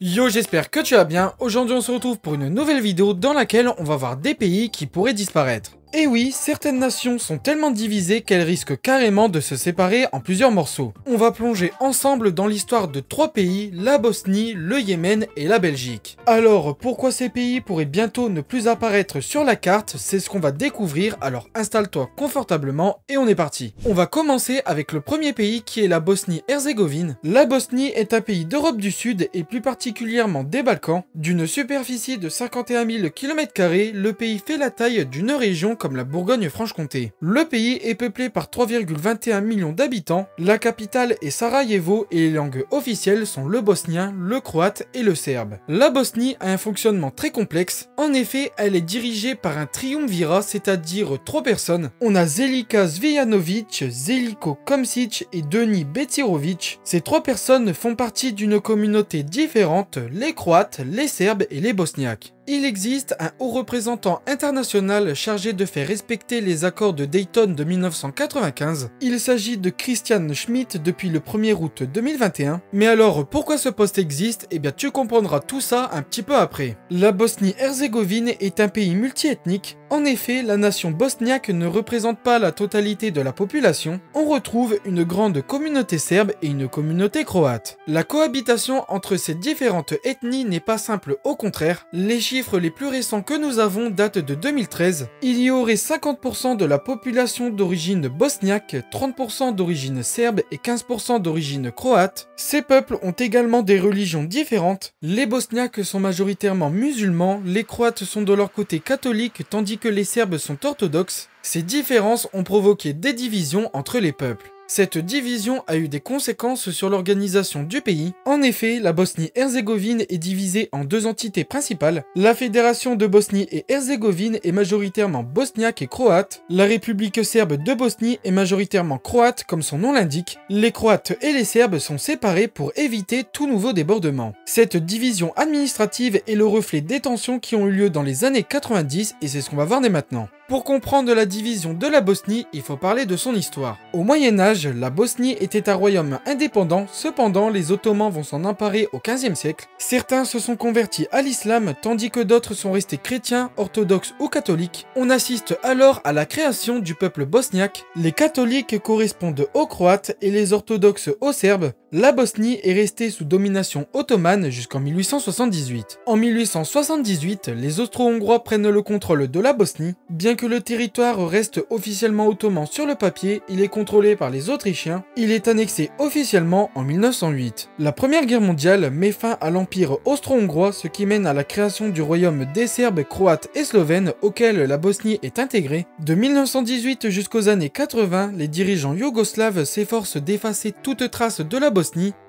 Yo, j'espère que tu vas bien. Aujourd'hui on se retrouve pour une nouvelle vidéo dans laquelle on va voir des pays qui pourraient disparaître. Et oui, certaines nations sont tellement divisées qu'elles risquent carrément de se séparer en plusieurs morceaux. On va plonger ensemble dans l'histoire de 3 pays, la Bosnie, le Yémen et la Belgique. Alors, pourquoi ces pays pourraient bientôt ne plus apparaître sur la carte, c'est ce qu'on va découvrir, alors installe-toi confortablement et on est parti. On va commencer avec le premier pays qui est la Bosnie-Herzégovine. La Bosnie est un pays d'Europe du Sud et plus particulièrement des Balkans. D'une superficie de 51 000 km², le pays fait la taille d'une région comme la Bourgogne-Franche-Comté. Le pays est peuplé par 3,21 millions d'habitants, la capitale est Sarajevo et les langues officielles sont le bosnien, le croate et le serbe. La Bosnie a un fonctionnement très complexe, en effet elle est dirigée par un triumvirat, c'est-à-dire 3 personnes. On a Zelika Zvijanović, Zeljko Komšić et Denis Becirović. Ces 3 personnes font partie d'une communauté différente, les Croates, les Serbes et les Bosniaques. Il existe un haut représentant international chargé de faire respecter les accords de Dayton de 1995. Il s'agit de Christian Schmidt depuis le 1er août 2021. Mais alors, pourquoi ce poste existe? Eh bien, tu comprendras tout ça un petit peu après. La Bosnie-Herzégovine est un pays multiethnique. En effet, la nation bosniaque ne représente pas la totalité de la population. On retrouve une grande communauté serbe et une communauté croate. La cohabitation entre ces différentes ethnies n'est pas simple, au contraire. Les chiffres les plus récents que nous avons datent de 2013. Il y aurait 50% de la population d'origine bosniaque, 30% d'origine serbe et 15% d'origine croate. Ces peuples ont également des religions différentes. Les bosniaques sont majoritairement musulmans, les croates sont de leur côté catholiques tandis que les serbes sont orthodoxes. Ces différences ont provoqué des divisions entre les peuples. Cette division a eu des conséquences sur l'organisation du pays. En effet, la Bosnie-Herzégovine est divisée en 2 entités principales. La Fédération de Bosnie et Herzégovine est majoritairement bosniaque et croate. La République serbe de Bosnie est majoritairement croate comme son nom l'indique. Les Croates et les Serbes sont séparés pour éviter tout nouveau débordement. Cette division administrative est le reflet des tensions qui ont eu lieu dans les années 90 et c'est ce qu'on va voir dès maintenant. Pour comprendre la division de la Bosnie, il faut parler de son histoire. Au Moyen-Âge, la Bosnie était un royaume indépendant, cependant les Ottomans vont s'en emparer au XVe siècle. Certains se sont convertis à l'islam, tandis que d'autres sont restés chrétiens, orthodoxes ou catholiques. On assiste alors à la création du peuple bosniaque. Les catholiques correspondent aux Croates et les orthodoxes aux Serbes. La Bosnie est restée sous domination ottomane jusqu'en 1878. En 1878, les Austro-Hongrois prennent le contrôle de la Bosnie. Bien que le territoire reste officiellement ottoman sur le papier, il est contrôlé par les Autrichiens. Il est annexé officiellement en 1908. La Première Guerre mondiale met fin à l'empire austro-hongrois, ce qui mène à la création du royaume des Serbes, Croates et Slovènes, auquel la Bosnie est intégrée. De 1918 jusqu'aux années 80, les dirigeants yougoslaves s'efforcent d'effacer toute trace de la Bosnie.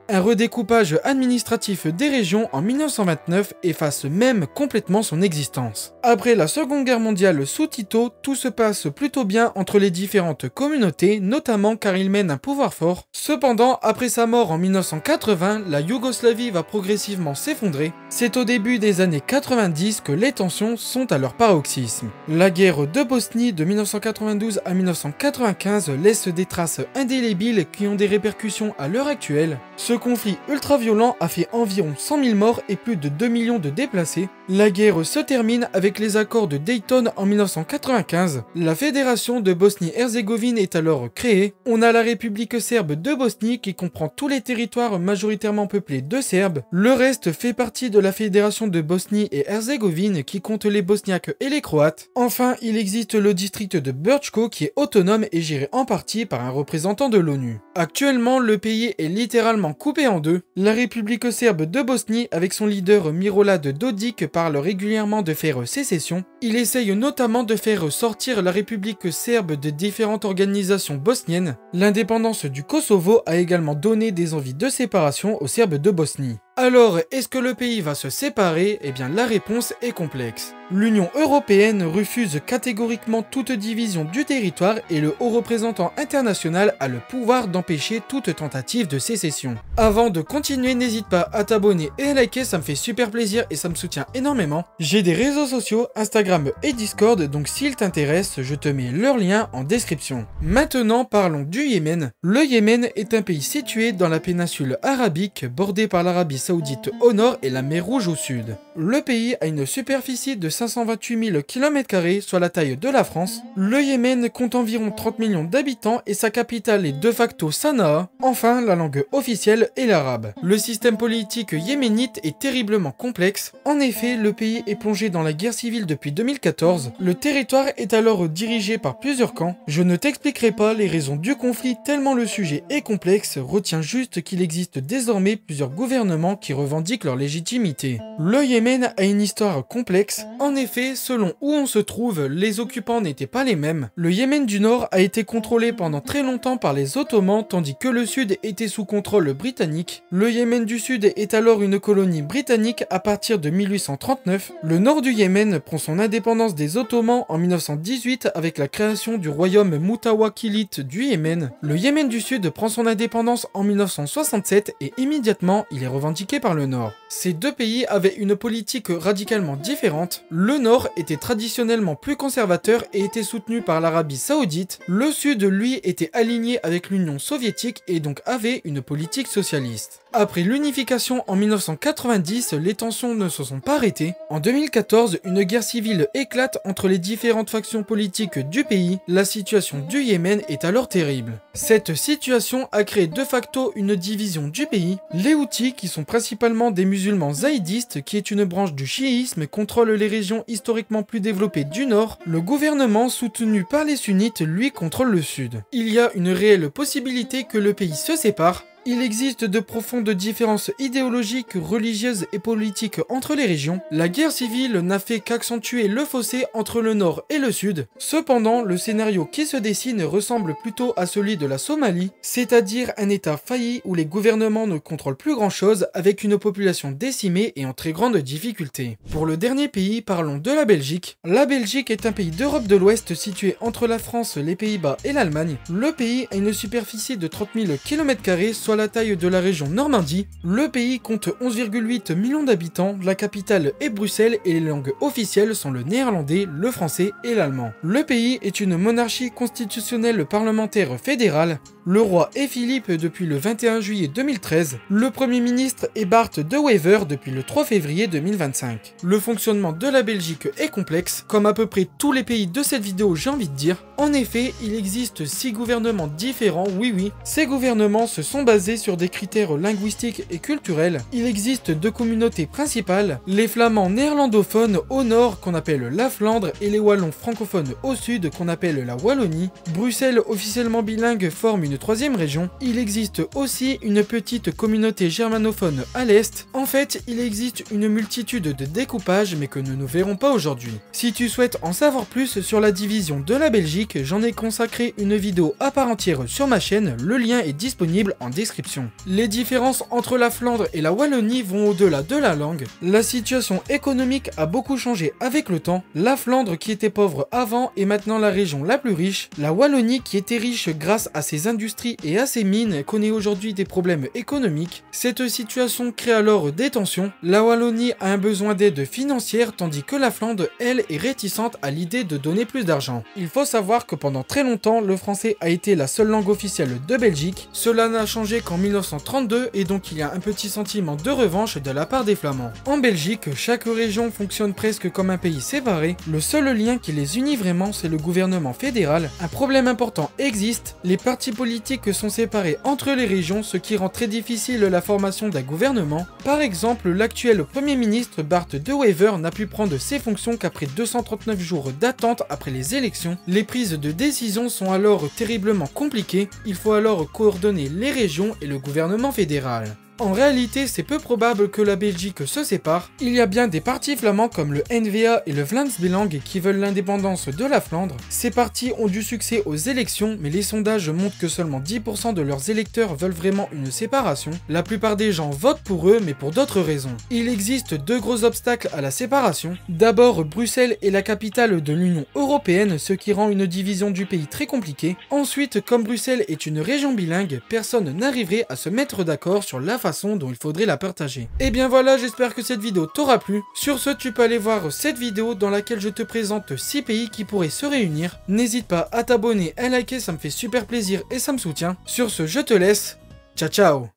Un redécoupage administratif des régions en 1929 efface même complètement son existence. Après la Seconde Guerre mondiale sous Tito, tout se passe plutôt bien entre les différentes communautés, notamment car il mène un pouvoir fort. Cependant, après sa mort en 1980, la Yougoslavie va progressivement s'effondrer. C'est au début des années 90 que les tensions sont à leur paroxysme. La guerre de Bosnie de 1992 à 1995 laisse des traces indélébiles qui ont des répercussions à l'heure actuelle. Ce conflit ultra-violent a fait environ 100 000 morts et plus de 2 millions de déplacés. La guerre se termine avec les accords de Dayton en 1995. La Fédération de Bosnie-Herzégovine est alors créée. On a la République serbe de Bosnie qui comprend tous les territoires majoritairement peuplés de Serbes. Le reste fait partie de la Fédération de Bosnie et Herzégovine qui compte les Bosniaques et les Croates. Enfin, il existe le district de Brčko qui est autonome et géré en partie par un représentant de l'ONU. Actuellement, le pays est littéralement coupé en deux. La République serbe de Bosnie, avec son leader Milorad Dodik, parle régulièrement de faire sécession. Il essaye notamment de faire sortir la République serbe de différentes organisations bosniennes. L'indépendance du Kosovo a également donné des envies de séparation aux Serbes de Bosnie. Alors, est-ce que le pays va se séparer? Eh bien, la réponse est complexe. L'Union européenne refuse catégoriquement toute division du territoire et le haut représentant international a le pouvoir d'empêcher toute tentative de sécession. Avant de continuer, n'hésite pas à t'abonner et à liker, ça me fait super plaisir et ça me soutient énormément. J'ai des réseaux sociaux, Instagram et Discord, donc s'ils t'intéressent, je te mets leur lien en description. Maintenant, parlons du Yémen. Le Yémen est un pays situé dans la péninsule arabique, bordé par l'Arabie Saoudite au nord et la mer Rouge au sud. Le pays a une superficie de 528 000 km², soit la taille de la France. Le Yémen compte environ 30 millions d'habitants et sa capitale est de facto Sanaa. Enfin, la langue officielle est l'arabe. Le système politique yéménite est terriblement complexe. En effet, le pays est plongé dans la guerre civile depuis 2014. Le territoire est alors dirigé par plusieurs camps. Je ne t'expliquerai pas les raisons du conflit tellement le sujet est complexe, retiens juste qu'il existe désormais plusieurs gouvernements qui revendiquent leur légitimité. Le Yémen a une histoire complexe. En effet, selon où on se trouve, les occupants n'étaient pas les mêmes. Le Yémen du Nord a été contrôlé pendant très longtemps par les Ottomans, tandis que le Sud était sous contrôle britannique. Le Yémen du Sud est alors une colonie britannique à partir de 1839. Le nord du Yémen prend son indépendance des Ottomans en 1918 avec la création du royaume Moutawakilite du Yémen. Le Yémen du Sud prend son indépendance en 1967 et immédiatement il est revendiqué par le Nord. Ces deux pays avaient une politique radicalement différente. Le Nord était traditionnellement plus conservateur et était soutenu par l'Arabie Saoudite. Le Sud, lui, était aligné avec l'Union soviétique et donc avait une politique socialiste. Après l'unification en 1990, les tensions ne se sont pas arrêtées. En 2014, une guerre civile éclate entre les différentes factions politiques du pays. La situation du Yémen est alors terrible. Cette situation a créé de facto une division du pays. Les Houthis, qui sont principalement des musulmans zaïdistes, qui est une branche du chiisme, contrôlent les régions historiquement plus développées du nord. Le gouvernement, soutenu par les sunnites, lui contrôle le sud. Il y a une réelle possibilité que le pays se sépare. Il existe de profondes différences idéologiques, religieuses et politiques entre les régions. La guerre civile n'a fait qu'accentuer le fossé entre le nord et le sud. Cependant, le scénario qui se dessine ressemble plutôt à celui de la Somalie, c'est-à-dire un état failli où les gouvernements ne contrôlent plus grand-chose avec une population décimée et en très grande difficulté. Pour le dernier pays, parlons de la Belgique. La Belgique est un pays d'Europe de l'Ouest situé entre la France, les Pays-Bas et l'Allemagne. Le pays a une superficie de 30 000 km², soit la taille de la région Normandie. Le pays compte 11,8 millions d'habitants, la capitale est Bruxelles et les langues officielles sont le néerlandais, le français et l'allemand. Le pays est une monarchie constitutionnelle parlementaire fédérale. Le roi est Philippe depuis le 21 juillet 2013. Le premier ministre est Bart De Wever depuis le 3 février 2025. Le fonctionnement de la Belgique est complexe, comme à peu près tous les pays de cette vidéo j'ai envie de dire. En effet, il existe 6 gouvernements différents, oui. Ces gouvernements se sont basés sur des critères linguistiques et culturels. Il existe 2 communautés principales, les flamands néerlandophones au nord qu'on appelle la Flandre et les wallons francophones au sud qu'on appelle la Wallonie. Bruxelles, officiellement bilingue, forme une 3e région. Il existe aussi une petite communauté germanophone à l'est. En fait, il existe une multitude de découpages mais que nous ne verrons pas aujourd'hui. Si tu souhaites en savoir plus sur la division de la Belgique, j'en ai consacré une vidéo à part entière sur ma chaîne, le lien est disponible en description. Les différences entre la Flandre et la Wallonie vont au-delà de la langue. La situation économique a beaucoup changé avec le temps. La Flandre, qui était pauvre avant, est maintenant la région la plus riche. La Wallonie, qui était riche grâce à ses industries et à ses mines, connaît aujourd'hui des problèmes économiques. Cette situation crée alors des tensions. La Wallonie a un besoin d'aide financière tandis que la Flandre, elle, est réticente à l'idée de donner plus d'argent. Il faut savoir que pendant très longtemps, le français a été la seule langue officielle de Belgique. Cela n'a changé qu'en 1932 et donc il y a un petit sentiment de revanche de la part des Flamands. En Belgique, chaque région fonctionne presque comme un pays séparé. Le seul lien qui les unit vraiment, c'est le gouvernement fédéral. Un problème important existe, les partis politiques sont séparés entre les régions, ce qui rend très difficile la formation d'un gouvernement. Par exemple, l'actuel premier ministre Bart De Wever n'a pu prendre ses fonctions qu'après 239 jours d'attente après les élections. Les prises de décision sont alors terriblement compliquées, il faut alors coordonner les régions et le gouvernement fédéral. En réalité, c'est peu probable que la Belgique se sépare. Il y a bien des partis flamands comme le N-VA et le Vlaams-Belang qui veulent l'indépendance de la Flandre. Ces partis ont du succès aux élections, mais les sondages montrent que seulement 10% de leurs électeurs veulent vraiment une séparation. La plupart des gens votent pour eux, mais pour d'autres raisons. Il existe 2 gros obstacles à la séparation. D'abord, Bruxelles est la capitale de l'Union européenne, ce qui rend une division du pays très compliquée. Ensuite, comme Bruxelles est une région bilingue, personne n'arriverait à se mettre d'accord sur la façon dont il faudrait la partager. Et bien voilà, j'espère que cette vidéo t'aura plu. Sur ce, tu peux aller voir cette vidéo dans laquelle je te présente 6 pays qui pourraient se réunir. N'hésite pas à t'abonner, à liker, ça me fait super plaisir et ça me soutient. Sur ce, je te laisse. Ciao ciao.